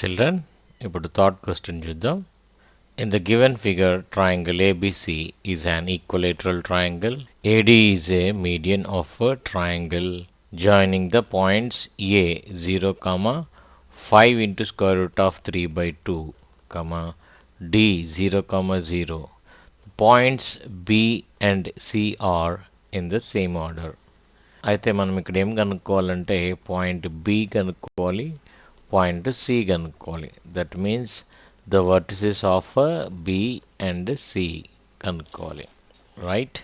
Children, ఇప్పుడు third question చూద్దాం. In the given figure, triangle ABC is an equilateral triangle. AD is a median of a triangle joining the points A 0, 5 into square root of 3 by 2, D 0, 0. Points B and C are in the same order. అయితే మనం ఇక్కడ ఏం కనుక్కోవాలంటే point B కనుక్కోవాలి, point C కనుక్కోవాలి. That means the vertices of B and C కనుక్కోవాలి, right?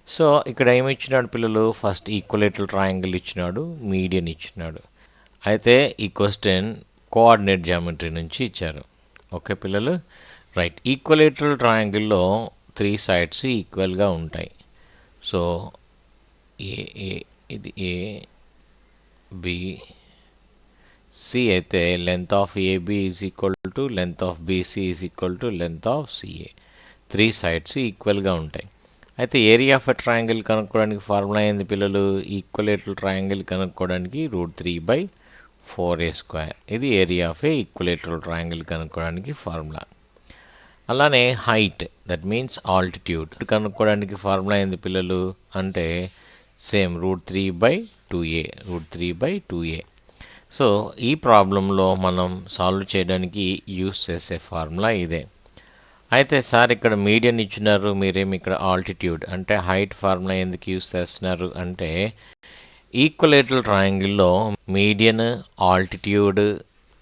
So ఇక్కడ ఏమి ఇచ్చినాడు పిల్లలు? ఫస్ట్ ఈక్వలేటరల్ ట్రయాంగిల్ ఇచ్చినాడు, మీడియన్ ఇచ్చినాడు. అయితే ఈ క్వశ్చన్ కోఆర్డినేట్ జామెట్రీ నుంచి ఇచ్చారు. ఓకే పిల్లలు, రైట్. ఈక్వలేటరల్ ట్రయాంగిల్లో 3 సైడ్స్ ఈక్వల్గా ఉంటాయి. సో ఇది ఏ బి సి అయితే length of AB is equal to length of BC is equal to length of CA. 3 sides ఈక్వల్గా ఉంటాయి. అయితే ఏరియా ఆఫ్ ఎ ట్రయాంగిల్ కనుక్కోవడానికి ఫార్ములా ఏంది పిల్లలు? ఈక్వలేటరల్ ట్రయాంగిల్ కనుక్కోవడానికి √3/4a². ఇది area of a equilateral triangle కనుక్కోవడానికి ఫార్ములా. అలానే హైట్, దట్ మీన్స్ ఆల్టిట్యూడ్ కనుక్కోవడానికి ఫార్ములా ఏంది పిల్లలు అంటే సేమ్ √3/2a. సో ఈ ప్రాబ్లంలో మనం సాల్వ్ చేయడానికి యూస్ చేసే ఫార్ములా ఇదే. అయితే సార్ ఇక్కడ మీడియన్ ఇచ్చినారు, మీరేమి ఇక్కడ ఆల్టిట్యూడ్ అంటే హైట్ ఫార్ములా ఎందుకు యూస్ చేస్తున్నారు అంటే ఈక్వలేటరల్ ట్రయాంగిల్లో median, altitude,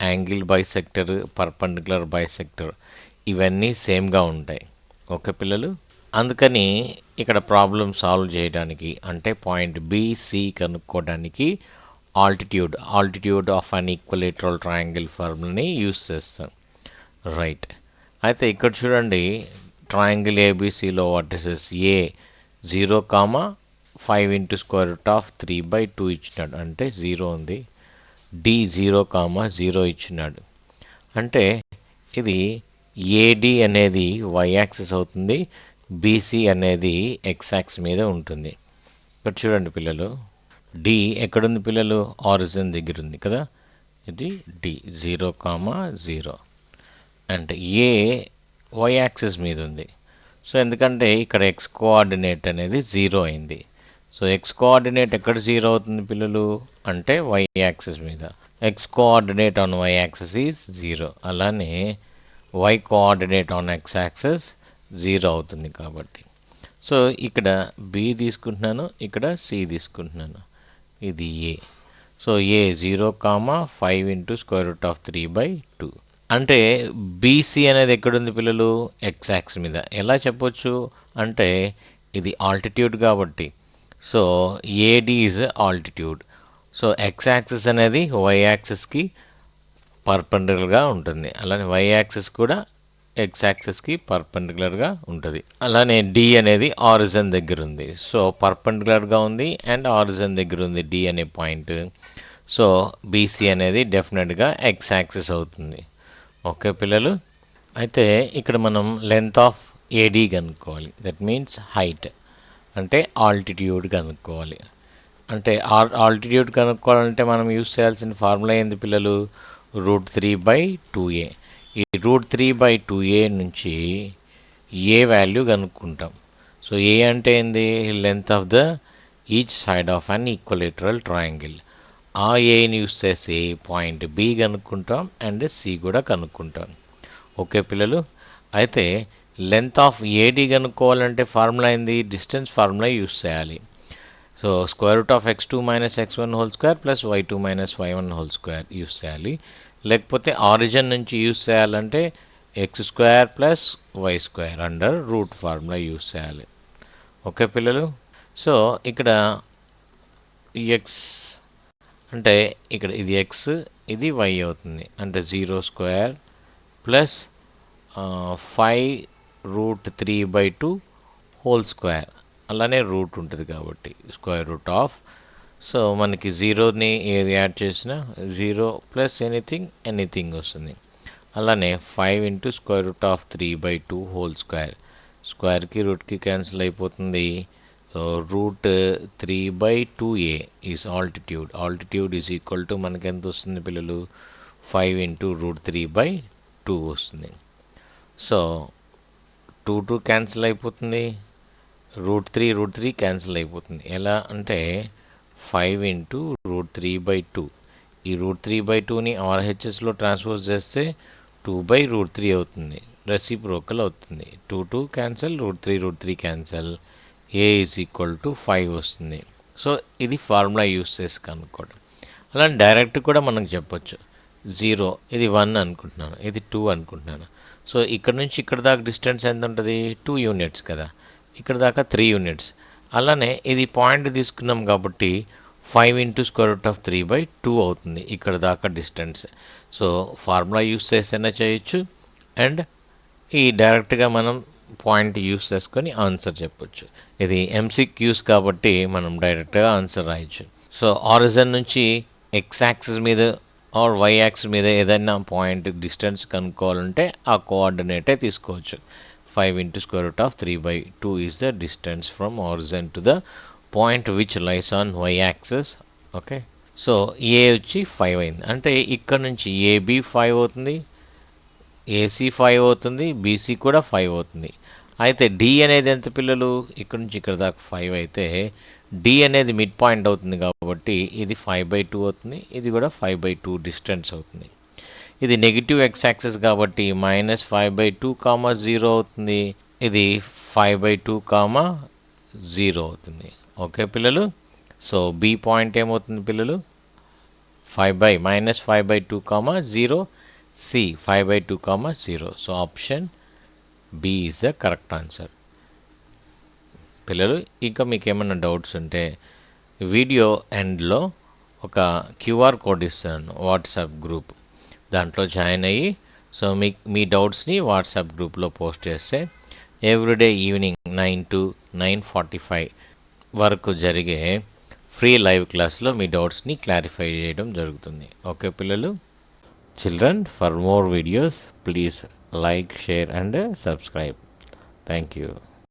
angle bisector, perpendicular bisector ఇవన్నీ సేమ్గా ఉంటాయి. ఓకే పిల్లలు, అందుకని ఇక్కడ ప్రాబ్లం సాల్వ్ చేయడానికి అంటే పాయింట్ బిసి కనుక్కోవడానికి altitude of an equilateral triangle ఫార్ములాని యూస్ చేస్తాం, రైట్? అయితే ఇక్కడ చూడండి, ట్రయాంగిల్ ఏబిసిలో vertices A 0, 5 into square root of 3 by 2 ఇచ్చినాడు అంటే 0 ఉంది. డి 0, 0 ఇచ్చినాడు అంటే ఇది ఏడి అనేది వై యాక్సిస్ అవుతుంది, బీసీ అనేది ఎక్స్ యాక్సిస్ మీద ఉంటుంది. ఇక్కడ చూడండి పిల్లలు, డి ఎక్కడుంది పిల్లలు? ఆరిజిన్ దగ్గర ఉంది కదా, ఇది D 0, 0 and A Y axis మీద ఉంది. సో ఎందుకంటే ఇక్కడ ఎక్స్ కోఆర్డినేట్ అనేది 0 అయింది. సో ఎక్స్ కోఆర్డినేట్ ఎక్కడ 0 అవుతుంది పిల్లలు అంటే వై యాక్సిస్ మీద. X coordinate on Y axis is 0. అలానే Y coordinate on X axis 0 అవుతుంది కాబట్టి. సో ఇక్కడ బి తీసుకుంటున్నాను, ఇక్కడ సి తీసుకుంటున్నాను, ఇది ఏ. So A 0, 5 into square root of 3 by 2 అంటే బీసీ అనేది ఎక్కడుంది పిల్లలు? ఎక్స్ యాక్సిస్ మీద. ఎలా చెప్పొచ్చు అంటే ఇది ఆల్టిట్యూడ్ కాబట్టి. So AD is altitude. So X axis అనేది వై యాక్సిస్కి పర్పెండిక్యులర్గా ఉంటుంది, అలానే వై యాక్సిస్ కూడా ఎక్స్ యాక్సిస్కి పర్పెండిక్యులర్గా ఉంటుంది. అలానే డి అనేది ఆరిజిన్ దగ్గర ఉంది. సో పర్పెండిక్యులర్గా ఉంది అండ్ ఆరిజిన్ దగ్గర ఉంది డి అనే పాయింట్. సో బీసీ అనేది డెఫినెట్గా ఎక్స్ యాక్సిస్ అవుతుంది. ఓకే పిల్లలు, అయితే ఇక్కడ మనం లెంత్ ఆఫ్ ఏడి కనుక్కోవాలి, దట్ మీన్స్ హైట్ అంటే ఆల్టిట్యూడ్ కనుక్కోవాలి. అంటే ఆల్టిట్యూడ్ కనుక్కోవాలంటే మనం యూస్ చేయాల్సిన ఫార్ములా ఏంది పిల్లలు? √3/2a. ఈ √3/2a నుంచి ఏ వాల్యూ కనుక్కుంటాం. సో ఏ అంటే ఏంది? Length of the each side of an equilateral triangle. ఆ ఏని యూస్ చేసి పాయింట్ బి కనుక్కుంటాం అండ్ సి కూడా కనుక్కుంటాం. ఓకే పిల్లలు, అయితే లెంత్ ఆఫ్ ఏడి కనుక్కోవాలంటే ఫార్ములా ఏంది? డిస్టెన్స్ ఫార్ములా యూస్ చేయాలి. So √(x2 - x1) plus y2 - y1² use చేయాలి. లేకపోతే ఆరిజిన్ నుంచి యూస్ చేయాలంటే x² plus y² under root formula use చేయాలి. ఓకే పిల్లలు, సో ఇక్కడ ఎక్స్ అంటే ఇక్కడ ఇది ఎక్స్, ఇది వై అవుతుంది అంటే 0² ప్లస్ 5√3/2² అలానే రూట్ ఉంటుంది కాబట్టి √. సో మనకి 0ని ఏది యాడ్ చేసినా 0 ప్లస్ ఎనీథింగ్ వస్తుంది. అలానే 5 into √3/2² స్క్వేర్కి రూట్కి క్యాన్సిల్ అయిపోతుంది. So √3/2a is altitude. Altitude is equal to మనకి ఎంత వస్తుంది పిల్లలు? 5 ఇంటూ √3/2 వస్తుంది. సో 2 క్యాన్సిల్ అయిపోతుంది, √3 క్యాన్సిల్ అయిపోతుంది. ఎలా అంటే 5 ఇంటూ √3/2, ఈ √3/2ని RHSలో ట్రాన్స్పోజ్ చేస్తే 2/√3 అవుతుంది, రెసిప్రోకల్ అవుతుంది. 2 క్యాన్సిల్, √3 క్యాన్సిల్, A = 5 వస్తుంది. సో ఇది ఫార్ములా యూస్ చేసి కనుక్కోవడం. అలా డైరెక్ట్ కూడా మనకు చెప్పొచ్చు. 0 ఇది 1 అనుకుంటున్నాను, ఇది 2 అనుకుంటున్నాను. సో ఇక్కడ నుంచి ఇక్కడ దాకా డిస్టెన్స్ ఎంత ఉంటుంది? 2 యూనిట్స్ కదా, ఇక్కడ దాకా 3 యూనిట్స్. అలానే ఇది పాయింట్ తీసుకున్నాం కాబట్టి 5 ఇంటూ √3/2 అవుతుంది ఇక్కడ దాకా డిస్టెన్స్. సో ఫార్ములా యూస్ చేసైనా చేయొచ్చు, అండ్ ఈ డైరెక్ట్గా మనం పాయింట్ యూస్ చేసుకొని ఆన్సర్ చెప్పొచ్చు. ఇది MCQs కాబట్టి మనం డైరెక్ట్గా ఆన్సర్ రాయొచ్చు. సో ఆరిజిన్ నుంచి X యాక్సిస్ మీద ఆర్ Y యాక్సిస్ మీద ఏదైనా పాయింట్ డిస్టెన్స్ కనుక్కోవాలంటే ఆ కోఆర్డినేటే తీసుకోవచ్చు. 5 into √3/2 is the distance from origin to the point which lies on Y axis. Okay, so A వచ్చి 5 అయింది అంటే ఇక్కడ నుంచి AB 5 అవుతుంది, AC 5 అవుతుంది, BC కూడా 5 అవుతుంది. అయితే D అనేది ఎంత పిల్లలు? ఇక్కడ నుంచి ఇక్కడ దాకా 5 అయితే D అనేది మిడ్ పాయింట్ అవుతుంది కాబట్టి ఇది 5/2 అవుతుంది, ఇది కూడా 5/2 డిస్టెన్స్ అవుతుంది. ఇది నెగిటివ్ X యాక్సిస్ కాబట్టి -5/2, 0 అవుతుంది, ఇది 5/2, 0 అవుతుంది. ఓకే పిల్లలు, సో B పాయింట్ ఏమవుతుంది పిల్లలు? -5/2, 0, C 5/2, 0. So option B is the correct answer. పిల్లలు ఇంకా మీకు ఏమైనా డౌట్స్ ఉంటే వీడియో ఎండ్లో ఒక QR కోడ్ ఇస్తాను, వాట్సాప్ గ్రూప్, దాంట్లో జాయిన్ అయ్యి సో మీ డౌట్స్ని వాట్సాప్ గ్రూప్లో పోస్ట్ చేస్తే ఎవ్రీడే ఈవినింగ్ 9 to 9:45 వరకు జరిగే ఫ్రీ లైవ్ క్లాస్లో మీ డౌట్స్ని క్లారిఫై చేయడం జరుగుతుంది. ఓకే పిల్లలు. Children, for more videos, please like, share and subscribe. Thank you.